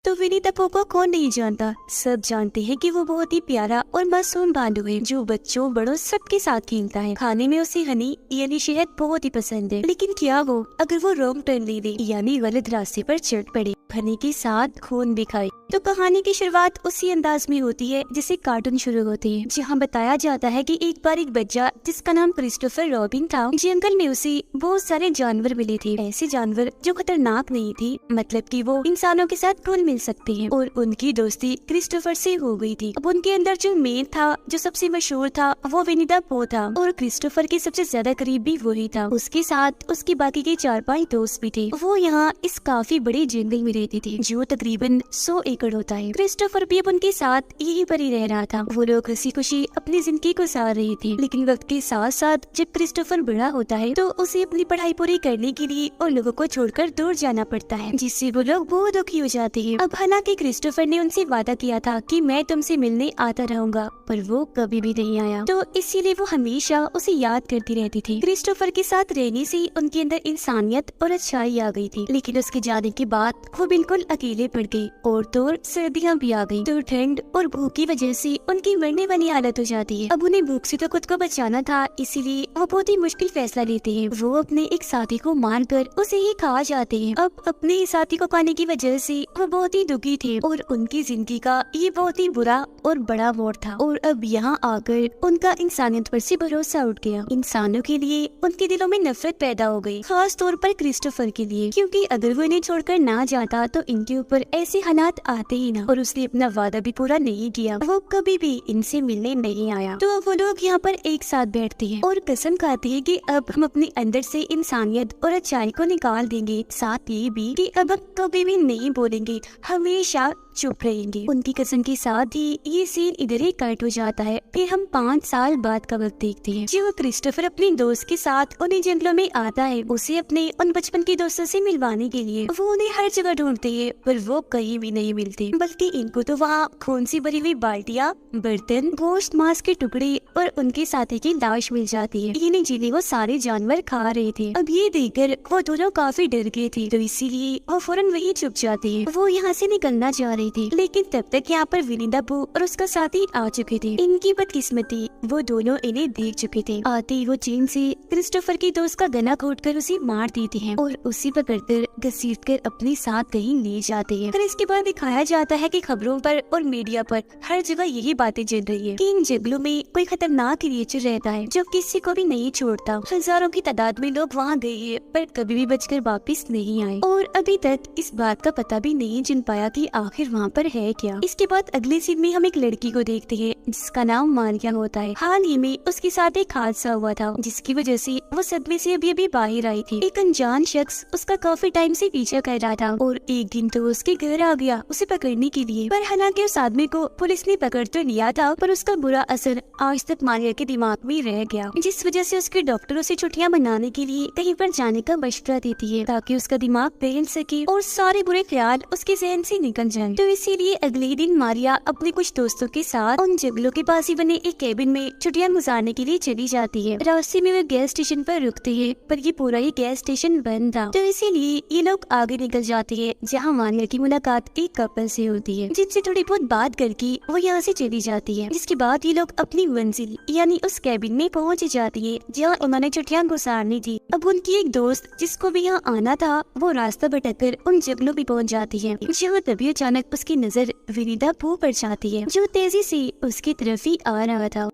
तो विनी द पू को कौन नहीं जानता। सब जानते हैं कि वो बहुत ही प्यारा और मासूम भालू है जो बच्चों बड़ों सबके साथ खेलता है। खाने में उसे हनी यानी शहद बहुत ही पसंद है। लेकिन क्या वो अगर वो रॉन्ग टर्न ले ले यानी गलत रास्ते पर चढ़ पड़े, हनी के साथ खून भी खाए। तो कहानी की शुरुआत उसी अंदाज में होती है जिसे कार्टून शुरू होते हैं, जहाँ बताया जाता है कि एक बार एक बच्चा जिसका नाम क्रिस्टोफर रॉबिन था, जंगल में उसे बहुत सारे जानवर मिले थे। ऐसे जानवर जो खतरनाक नहीं थे, मतलब कि वो इंसानों के साथ घुल मिल सकते हैं। और उनकी दोस्ती क्रिस्टोफर से हो गई थी। अब उनके अंदर जो मेन था, जो सबसे मशहूर था, वो विनी द पू था और क्रिस्टोफर के सबसे ज्यादा करीबी वही था। उसके साथ उसके बाकी के 4-5 दोस्त भी थे। वो यहाँ इस काफी बड़े जंगल में रहते थे जो तकरीबन 100 एकड़ होता है। क्रिस्टोफर भी अब उनके साथ यहीं पर ही रह रहा था। वो लोग हंसी खुशी अपनी जिंदगी गुजार रहे थे। लेकिन वक्त के साथ साथ जब क्रिस्टोफर बड़ा होता है तो उसे अपनी पढ़ाई पूरी करने के लिए और लोगों को छोड़कर दूर जाना पड़ता है, जिससे वो लोग बहुत दुखी हो जाते हैं। अब हालांकि क्रिस्टोफर ने उनसे वादा किया था कि मैं तुमसे मिलने आता रहूंगा, पर वो कभी भी नहीं आया। तो इसीलिए वो हमेशा उसे याद करती रहती थी। क्रिस्टोफर के साथ रहने से उनके अंदर इंसानियत और अच्छाई आ गई थी। लेकिन उसके जाने के बाद वो बिल्कुल अकेले पड़ गई और तो सर्दियाँ भी आ गई। तो ठंड और भूख की वजह से उनकी मरने वाली हालत हो जाती है। अब उन्हें भूख से तो खुद को बचाना था, इसीलिए वो बहुत ही मुश्किल फैसला लेते हैं। वो अपने एक साथी को मारकर उसे ही खा जाते हैं। अब अपने ही साथी को खाने की वजह से वो बहुत ही दुखी थे और उनकी जिंदगी का ये बहुत ही बुरा और बड़ा मोड़ था। और अब यहाँ आकर उनका इंसानियत पर से भरोसा उठ गया। इंसानों के लिए उनके दिलों में नफरत पैदा हो गई, खास तौर पर क्रिस्टोफर के लिए, क्योंकि अगर वो इन्हें छोड़कर ना जाता तो इनके ऊपर ऐसे हालात आते ही ना। और उसने अपना वादा भी पूरा नहीं किया, वो कभी भी इनसे मिलने नहीं आया। तो वो लोग यहाँ पर एक साथ बैठते हैं और कसम खाते हैं कि अब हम अपने अंदर से इंसानियत और अच्छाई को निकाल देंगे। साथ ये भी कि अब हम कभी भी नहीं बोलेंगे, हमेशा चुप रहेंगे। उनकी कसम के साथ ही ये सीन इधर ही कट हो जाता है। फिर हम 5 साल बाद का वक्त देखते हैं जो क्रिस्टोफर अपने दोस्त के साथ उन्हें जंगलों में आता है, उसे अपने उन बचपन के दोस्तों से मिलवाने के लिए। वो उन्हें हर जगह ढूंढते हैं पर वो कहीं भी नहीं मिलते, बल्कि इनको तो वहाँ खून से भरी हुई बाल्टियाँ, बर्तन, गोश्त, मांस के टुकड़े और उनके साथी की लाश मिल जाती है। ये जिन्हें वो सारे जानवर खा रहे थे। अब ये देखकर वो दोनों काफी डर गए थे, तो इसीलिए वो फौरन वही चुप जाते हैं। वो यहाँ से निकलना चाह रहे थे, लेकिन तब तक यहाँ पर विनी द पू और उसका साथी आ चुके थे। इनकी बदकिस्मती, वो दोनों इन्हें देख चुके थे। आते ही वो चेन से क्रिस्टोफर के दोस्त का गला घोटकर उसे मार देते हैं और उसे पकड़कर घसीटकर अपने साथ कहीं ले जाते हैं। फिर इसके बाद दिखाया जाता है कि खबरों पर और मीडिया पर हर जगह यही बातें चल रही है कि इन जंगलों में कोई खतरनाक क्रिएचर रहता है जो किसी को भी नहीं छोड़ता। हजारों की तादाद में लोग वहाँ गए हैं पर कभी भी बचकर वापस नहीं आए और अभी तक इस बात का पता भी नहीं चल पाया कि आखिर वहाँ पर है क्या। इसके बाद अगले सीन में हम एक लड़की को देखते हैं जिसका नाम मारिया होता है। हाल ही में उसके साथ एक हादसा हुआ था जिसकी वजह से वो सदमे से अभी बाहर आई थी। एक अनजान शख्स उसका काफी टाइम से पीछा कर रहा था और एक दिन तो उसके घर आ गया उसे पकड़ने के लिए। पर हालांकि उस आदमी को पुलिस ने पकड़ तो लिया था, पर उसका बुरा असर आज तक मारिया के दिमाग में रह गया, जिस वजह से उसके डॉक्टर उसे छुट्टियां मनाने के लिए कहीं पर जाने का मशवरा देती है ताकि उसका दिमाग बहल सके और सारे बुरे ख्याल उसके जहन से निकल जाए। तो इसीलिए अगले दिन मारिया अपने कुछ दोस्तों के साथ उन जंगलों के पास ही बने एक केबिन में छुट्टियां गुजारने के लिए चली जाती है। रास्ते में वे गैस स्टेशन पर रुकते हैं, पर ये पूरा ही गैस स्टेशन बंद था। तो इसीलिए ये लोग आगे निकल जाते हैं, जहाँ मारिया की मुलाकात एक कपल से होती है जिनसे थोड़ी बहुत बात करके वो यहाँ से चली जाती है। जिसके बाद ये लोग अपनी मंजिल यानी उस केबिन में पहुँच जाती है जहाँ उन्होंने छुट्टियां गुजारनी थी। अब उनकी एक दोस्त जिसको भी यहाँ आना था वो रास्ता भटककर उन जंगलों में पहुँच जाती है, जहाँ तभी अचानक उसकी नजर विनी द पू पर जाती है जो तेजी से उसकी तरफ ही आ रहा था।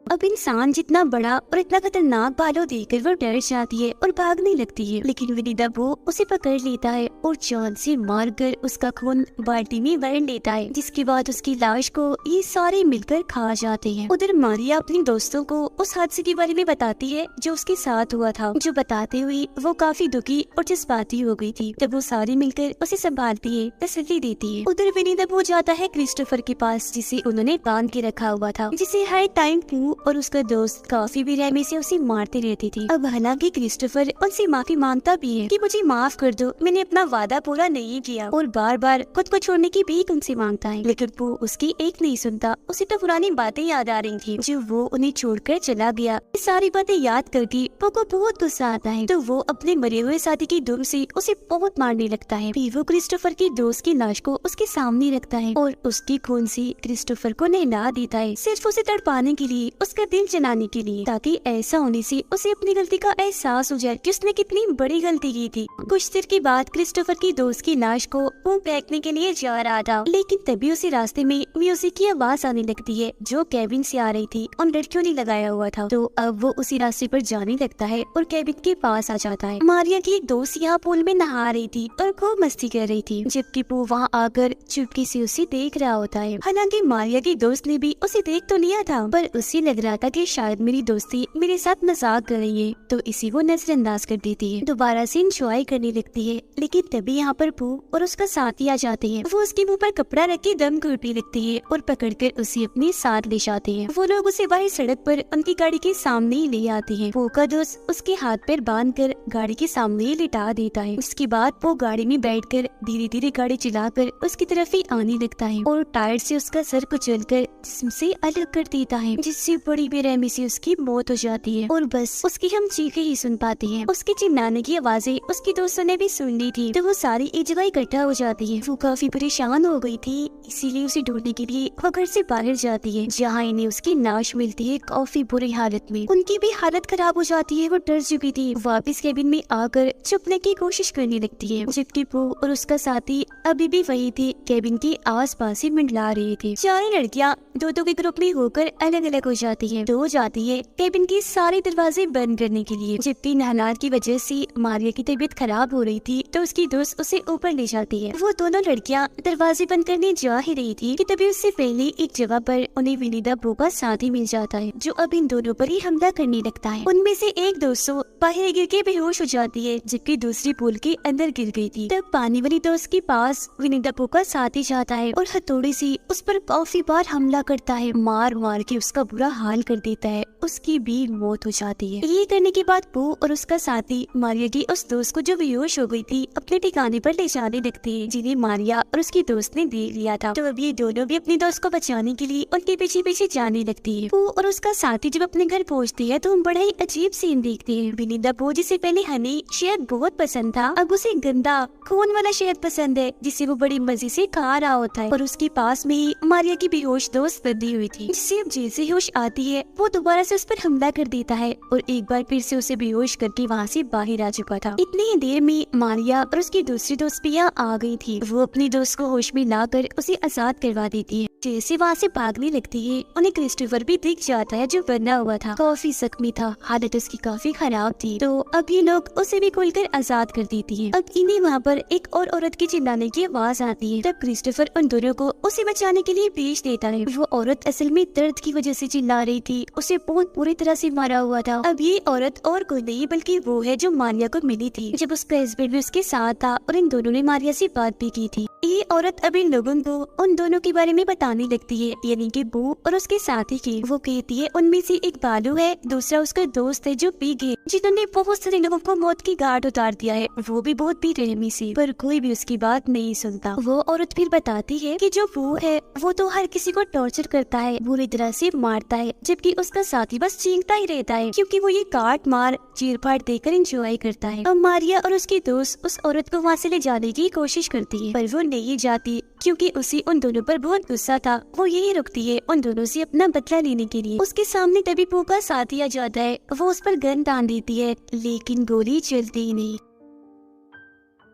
अब इंसान जितना बड़ा और इतना खतरनाक भालू देखकर वो डर जाती है और भागने लगती है, लेकिन विनी द पू उसे पकड़ लेता है और जान से मारकर उसका खून बाल्टी में भर लेता है, जिसके बाद उसकी लाश को ये सारे मिलकर खा जाते हैं। उधर मारिया अपने दोस्तों को उस हादसे के बारे में बताती है जो उसके साथ हुआ था, जो बताते हुए वो काफी दुखी और जज्बाती हो गई थी। तब वो सारे मिलकर उसे संभालती है, तसल्ली देती है। उधर विनी द पू जाता है क्रिस्टोफर के पास जिसे उन्होंने बांध के रखा हुआ था, जिसे हर टाइम पू और उसका दोस्त काफी बेरहमी से उसे मारते रहती थी। अब हालांकि क्रिस्टोफर उनसे माफी मांगता भी है कि मुझे माफ कर दो, मैंने अपना वादा पूरा नहीं किया, और बार बार खुद को छोड़ने की भीख उनसे मांगता है, लेकिन वो उसकी एक नहीं सुनता। उसे तो पुरानी बातें याद आ रही थी जो वो उन्हें छोड़कर चला गया। ये सारी बातें याद करके पो को बहुत गुस्सा आता है, तो वो अपने मरे हुए साथी की दुम से उसे बहुत मारने लगता है। फिर वो क्रिस्टोफर की दोस्त की लाश को उसके सामने रखता है और उसके खून से क्रिस्टोफर को नहला देता है, सिर्फ उसे तड़पाने के लिए, उसका दिल जलाने के लिए, ताकि ऐसा होने से उसे अपनी गलती का एहसास हो जाए कि उसने कितनी बड़ी गलती की थी। कुछ देर के बाद क्रिस्टोफर की दोस्त की लाश को वो फेंकने के लिए जा रहा था, लेकिन तभी उसे रास्ते में म्यूजिक की आवाज आने लगती है जो केबिन से आ रही थी और लड़कियों ने लगाया हुआ था। तो अब वो उसी रास्ते पर जाने लगता है और केबिन के पास आ जाता है। मारिया की एक दोस्त यहाँ पूल में नहा रही थी और खूब मस्ती कर रही थी, जबकि वो वहाँ आकर चुपके से उसे देख रहा होता है। हालांकि मारिया की दोस्त ने भी उसे देख तो लिया था, पर उसे लग रहा था कि शायद मेरी दोस्ती मेरे साथ मजाक कर रही है, तो इसी वो नजरअंदाज कर देती है। दोबारा से इंजॉय करने लगती है, लेकिन तभी यहाँ पर पू और उसका साथी आ जाते हैं। वो उसके मुंह पर कपड़ा रख के दम घुटने लगती है और पकड़कर उसे अपने साथ ले जाते हैं। वो लोग उसे बाहर सड़क पर उनकी गाड़ी के सामने ही ले आते हैं। पू का दोस्त उसके हाथ पैर बांधकर गाड़ी के सामने ही लिटा देता है। उसके बाद वो गाड़ी में बैठकर धीरे धीरे गाड़ी चलाकर उसकी तरफ ही आने लगता है और टायर से उसका सर कुचलकर जिस्म से अलग कर देता है, जिससे बड़ी बेरहमी से उसकी मौत हो जाती है। और बस उसकी हम चीखें ही सुन पाते हैं। उसके चिल्लाने की आवाजें उसकी दोस्तों ने भी सुन ली थी, तो वो सारी एक जगह इकट्ठा हो जाती है। वो काफी परेशान हो गई थी, इसीलिए उसे ढूंढने के लिए वो घर से बाहर जाती है, जहाँ इन्हें उसकी लाश मिलती है काफी बुरी हालत में। उनकी भी हालत खराब हो जाती है, वो डर चुकी थी। वापस केबिन में आकर छुपने की कोशिश करने लगती है, जबकि वो और उसका साथी अभी भी वही थे, केबिन के आस पास ही मंडला रही थी। चारों लड़कियां दो दो के ग्रुप में होकर अलग अलग हो जाती है। दो जाती है केबिन के सारे दरवाजे बंद करने के लिए, जबकि हालात की वजह से मारिया की तबीयत खराब हो रही थी, तो उसकी दोस्त उसे ऊपर ले जाती है। वो दोनों लड़कियां दरवाजे बंद करने जा ही रही थी कि तभी उससे पहले एक जगह पर उन्हें विनीता बो का साथी मिल जाता है, जो अब इन दोनों पर ही हमला करने लगता है। उनमें से एक दोस्त बाहर गिर के बेहोश हो जाती है, जबकि दूसरी पूल के अंदर गिर गई थी। तब पानी वाली दोस्त के पास विनीता बो का साथी जाता है और हथौड़े से उस पर काफी बार हमला करता है, मार मार के उसका बुरा हाल कर देता है। उसकी भी मौत हो जाती है। ये करने के बाद बो और उसका साथी मारिया की उस दोस्त को जो बेहोश हो गई थी अपने ठिकाने पर ले जाने लगते हैं, जिन्हें मारिया और उसकी दोस्त ने देख लिया था। तो अब ये दोनों भी अपनी दोस्त को बचाने के लिए उनके पीछे पीछे जाने लगती है। बो और उसका साथी जब अपने घर पहुँचती है तो हम बड़ा ही अजीब सीन देखते हैं। विनीता बो जिसे पहले हनी शहद बहुत पसंद था, अब उसे गंदा खून वाला शहद पसंद है, जिसे वो बड़ी मजे से खा रहा होता है। और उसके पास में ही मारिया की बेहोश दोस्त बंधी हुई थी, जिससे अब जैसे होश आती है वो दोबारा से उस पर हमला कर देता है और एक बार फिर से उसे बेहोश करके वहाँ से बाहर आ चुका था। इतनी ही देर में मारिया और उसकी दूसरी दोस्त भी यहाँ आ गई थी। वो अपनी दोस्त को होश में लाकर उसे आजाद करवा देती है। जैसे वहाँ से भागने लगती है उन्हें क्रिस्टोफर भी दिख जाता है, जो बंधा हुआ था, काफी जख्मी था, हालत उसकी काफी खराब थी। तो अब ये लोग उसे भी खोलकर आजाद कर देती है। अब इन्हें वहाँ पर एक और औरत की चिल्लाने की आवाज आती है। तब क्रिस्टोफर उन दोनों को उसे बचाने के लिए भेज देता है। वो औरत असल में दर्द की वजह से चिल्ला रही थी, उसे बहुत बुरी तरह से मारा हुआ था। अब ये औरत और कोई नहीं बल्कि वो है जो मारिया को मिली थी जब उसका हस्बैंड भी उसके साथ था, और इन दोनों ने मारिया से बात भी की थी। ये औरत अब इन लोगों को उन दोनों के बारे में बताने लगती है, यानी कि बो और उसके साथी की। वो कहती है उनमें से एक बालू है, दूसरा उसका दोस्त है जो पी गए, जिन्होंने बहुत सारे लोगों को मौत की घाट उतार दिया है, वो भी बहुत बेरहमी से, पर कोई भी उसकी बात नहीं सुनता। वो औरत फिर बताती है कि जो वो है वो तो हर किसी को टॉर्चर करता है, बुरी तरह से मारता है, जबकि उसका साथी बस चीखता ही रहता है, क्योंकि वो ये काट मार चीर फाड़ देकर एंजॉय करता है। अब मारिया और उसकी दोस्त उस औरत को वहाँ से ले जाने की कोशिश करती है, पर वो नहीं जाती, क्योंकि उसे उन दोनों पर बहुत गुस्सा था। वो यही रुकती है उन दोनों से अपना बदला लेने के लिए। उसके सामने तभी पो का साथी आ जाता है। वो उस पर गन तान देती है, लेकिन गोली चलती ही नहीं।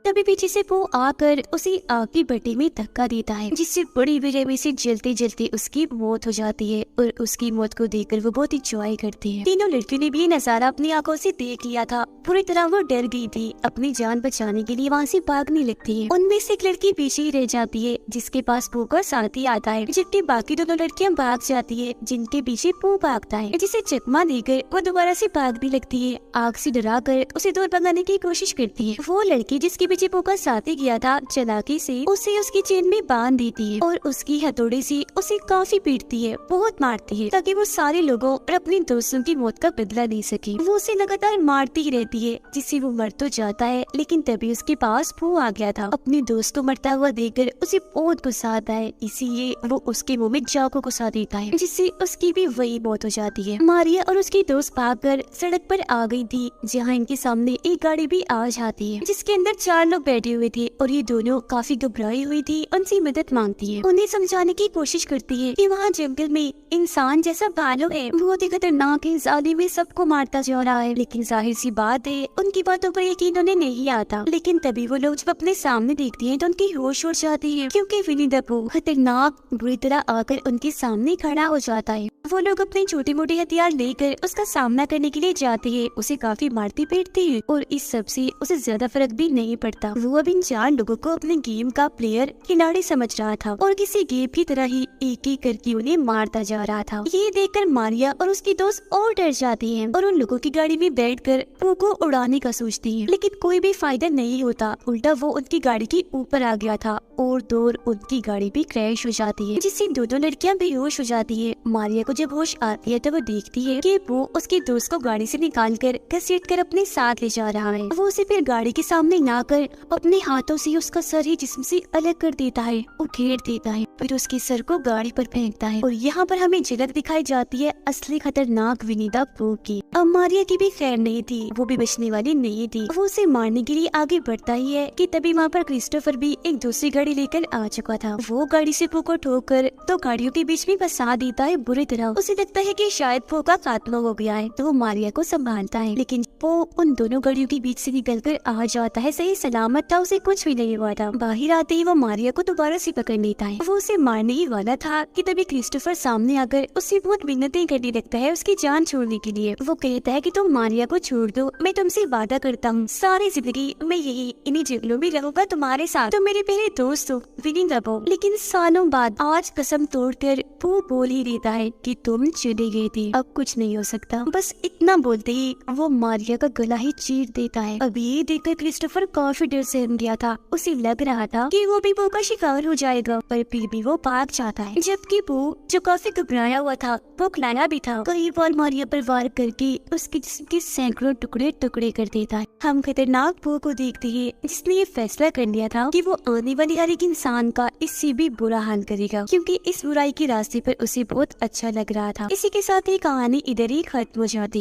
तभी पीछे से वो आकर उसे आग की भट्टी में धक्का देता है, जिससे बड़ी बेरहमी से जलते जलते उसकी मौत हो जाती है। और उसकी मौत को देखकर वो बहुत इंजॉय करती है। तीनों लड़कियों ने भी ये नजारा अपनी आंखों से देख लिया था। पूरी तरह वो डर गई थी, अपनी जान बचाने के लिए वहाँ से भागने लगती है। उनमें से एक लड़की पीछे ही रह जाती है, जिसके पास पो का साथी आता है, जबकि बाकी दोनों लड़कियां भाग जाती है, जिनके पीछे पो भागता है। जिसे चकमा देकर वो दोबारा से भागने लगती है। आग से डरा कर उसे दूर भगाने की कोशिश करती है। वो लड़की जिसकी पीछे पो का साथी गया था, चालाकी से उसे उसकी चेन में बांध देती है और उसकी हथौड़े से उसे काफी पीटती है, बहुत मारती है, ताकि वो सारे लोगों और अपने दोस्तों की मौत का बदला ले सके। वो उसे लगातार मारती ही रहती है, जिससे वो मर तो जाता है, लेकिन तभी उसके पास पो आ गया था। अपने दोस्त को मरता हुआ देखकर उसे बहुत गुस्सा आता है, इसीलिए वो उसके मुंह में चाकू घुसा देता है, जिससे उसकी भी वही मौत हो जाती है। मारिया और उसके दोस्त भागकर सड़क पर आ गई थी, जहाँ इनके सामने एक गाड़ी भी आ जाती है, जिसके अंदर 4 लोग बैठे हुए थे और ये दोनों काफी घबराई हुई थी। उनसे मदद मांगती है, उन्हें समझाने की कोशिश करती है कि वहाँ जंगल में इंसान जैसा भालू है, बहुत ही खतरनाक है, जालिम में सबको मारता जा रहा है। लेकिन जाहिर सी बात है, उनकी बातों पर यकीन उन्हें नहीं आता। लेकिन तभी वो लोग जब अपने सामने देखती हैं तो उनकी होश उड़ जाती है, क्योंकि विनी द पू खतरनाक बुरी तरह आकर उनके सामने खड़ा हो जाता है। वो लोग अपने छोटे मोटे हथियार लेकर उसका सामना करने के लिए जाते हैं, उसे काफी मारती पीटती है और इस सब से उसे ज्यादा फर्क भी नहीं पड़ता। वो अब इन 4 लोगों को अपने गेम का प्लेयर खिलाड़ी समझ रहा था और किसी गेम की तरह ही एक एक करके उन्हें मारता जा रहा था। ये देखकर मारिया और उसकी दोस्त और डर जाती हैं और उन लोगों की गाड़ी में बैठकर पो को उड़ाने का सोचती हैं, लेकिन कोई भी फायदा नहीं होता। उल्टा वो उनकी गाड़ी के ऊपर आ गया था और दूर उनकी गाड़ी भी क्रैश हो जाती है, जिससे दोनों लड़कियां बेहोश हो जाती है। मारिया को जब होश आती है तो वो देखती है कि वो उसके दोस्त को गाड़ी से निकालकर घसीटकर अपने साथ ले जा रहा है। वो उसे फिर गाड़ी के सामने लाकर अपने हाथों से उसका सर ही जिस्म से अलग कर देता है, उखेड़ देता है, फिर उसके सर को गाड़ी पर फेंकता है। और यहाँ पर हमें झलक दिखाई जाती है असली खतरनाक विनी द पू की। अब मारिया की भी खैर नहीं थी, वो भी बचने वाली नहीं थी। वो उसे मारने के लिए आगे बढ़ता ही है कि तभी वहाँ पर क्रिस्टोफर भी एक दूसरी गाड़ी लेकर आ चुका था। वो गाड़ी से पो को ठोकर 2 गाड़ियों के बीच में फंसा देता है बुरी तरह। उसे लगता है कि शायद पो का खात्मा हो गया है, तो वो मारिया को संभालता है, लेकिन पो उन दोनों गाड़ियों के बीच से निकलकर आ जाता है, सही सलामत था, उसे कुछ भी नहीं हुआ था। बाहर आते ही वो मारिया को दोबारा से पकड़ लेता है। वो उसे मारने ही वाला था कि तभी क्रिस्टोफर सामने आकर उससे बहुत मिन्नतें करने लगता है उसकी जान छोड़ने के लिए। वो कहता है कि तुम मारिया को छोड़ दो, मैं तुमसे वादा करता हूँ सारी जिंदगी मैं यही इन्हीं जंगलों में रहूंगा तुम्हारे साथ, तुम मेरे पहले दोस्त हो विनी द पू। लेकिन सालों बाद आज कसम तोड़कर वो बोल ही देता है कि तुम चले गए थे, अब कुछ नहीं हो सकता। बस इतना बोलते ही वो मारिया का गला ही चीर देता है। अब ये देखकर क्रिस्टोफर काफी डर से हिल गया था, उसे लग रहा था कि वो भी पो का शिकार हो जाएगा, पर फिर भी वो भाग जाता है। जबकि पो जो काफी घबराया हुआ था, वो खिलाया भी था, कई बार मारिया पर वार करके उसके जिस्म के सैकड़ों टुकड़े टुकड़े कर देता है। हम खतरनाक पो को देखते हैं, जिसने ये फैसला कर लिया था कि वो आने वाले हर एक इंसान का इससे भी बुरा हाल करेगा, क्योंकि इस बुराई के रास्ते पर उसे बहुत अच्छा लग रहा था। इसी के साथ ही कहानी इधर ही खत्म हो जाती।